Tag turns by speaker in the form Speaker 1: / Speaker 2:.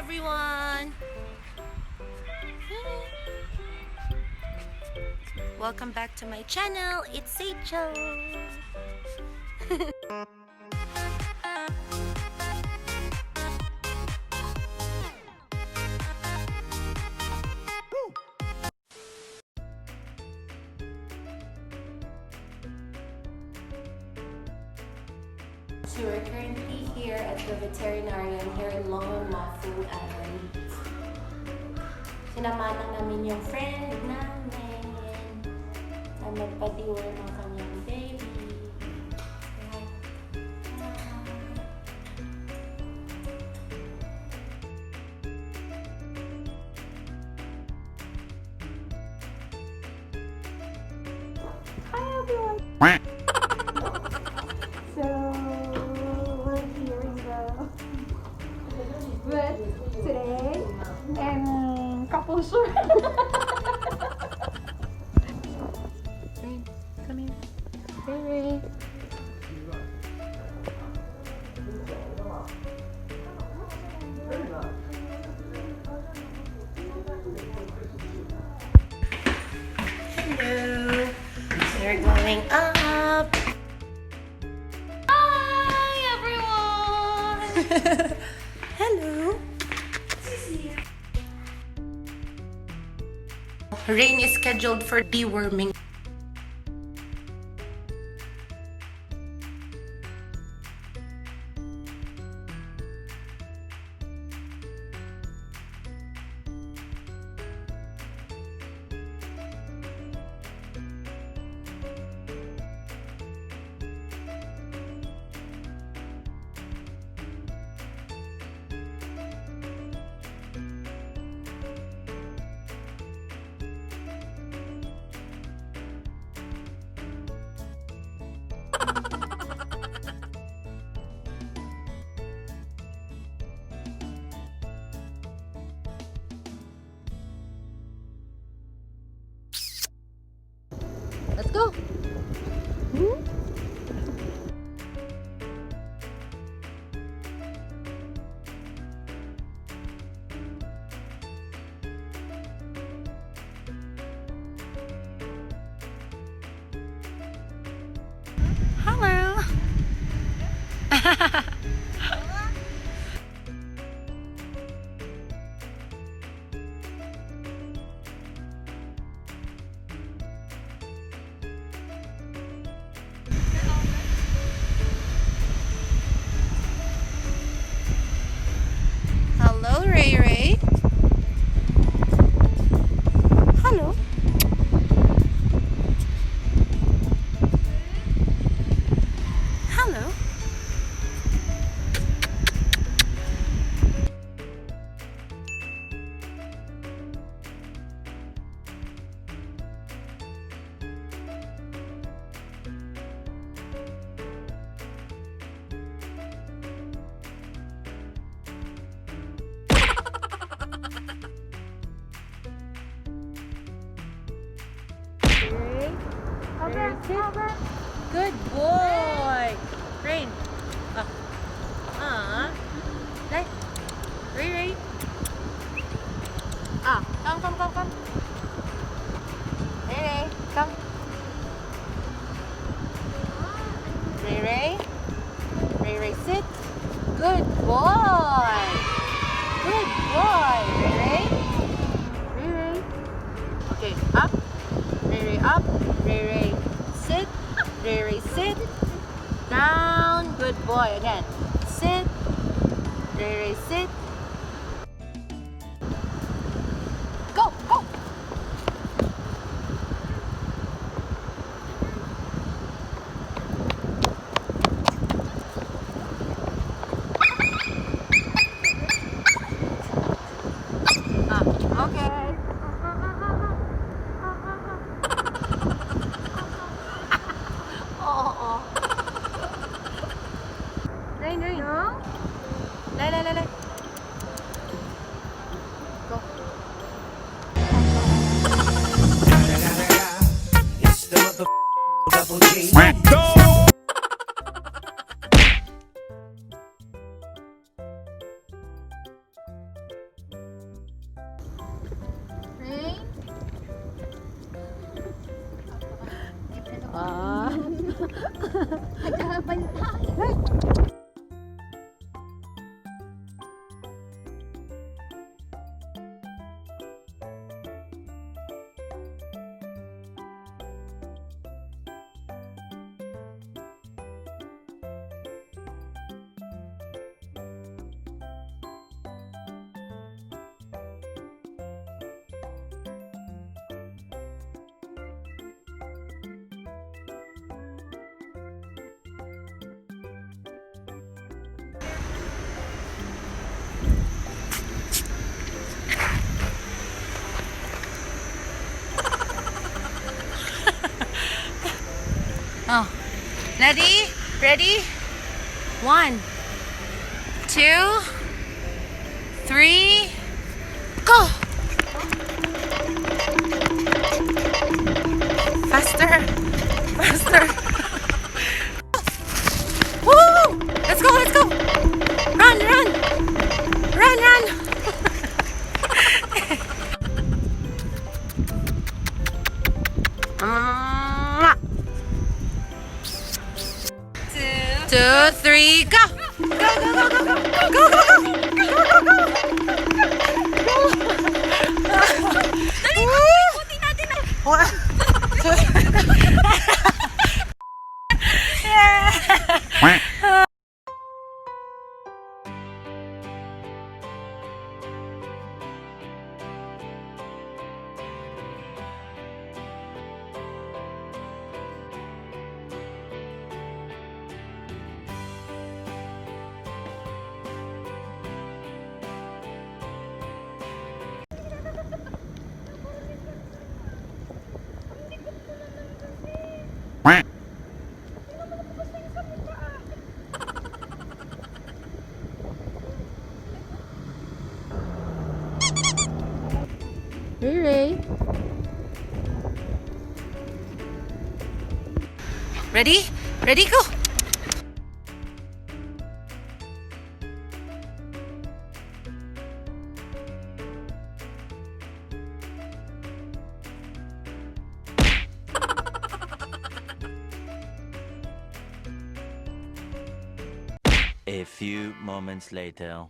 Speaker 1: everyone! Welcome back to my channel. It's Saychels. So we're currently here at the veterinarian here in Longmont, Island. Sinamahan lang namin yung friend namin na magpa-deworm ng kanyang baby. Hi everyone! So we're here in the vet today and couple shirt. Rain, come here. Ray. Hello. We're going up. Hi everyone. Hello. Rain is scheduled for deworming. Let's go. Hello. Hello, Ray. Hello. Hello. Over. Good boy. Rain. Ray. Come. Ray, come. Ray, sit. Good boy. Good boy. Ray. Okay, up. Ray, up. Ray, sit. Ray, sit. Down. Good boy. Again. Sit. Ray, sit. Go. Okay. Rain. No? Lay. Go.
Speaker 2: It's the mother double G. Go!
Speaker 1: Oh, ready? Ready? 1, 2, 3, go! Faster, faster. Woo! Let's go, let's go! Run, run! Run, run! Two, 3, go! Go, go, go, go, go! Go, go, go! Go, go, go! Dali, ikutin natin na! Ray. Ready? Ready, go!
Speaker 3: A few moments later.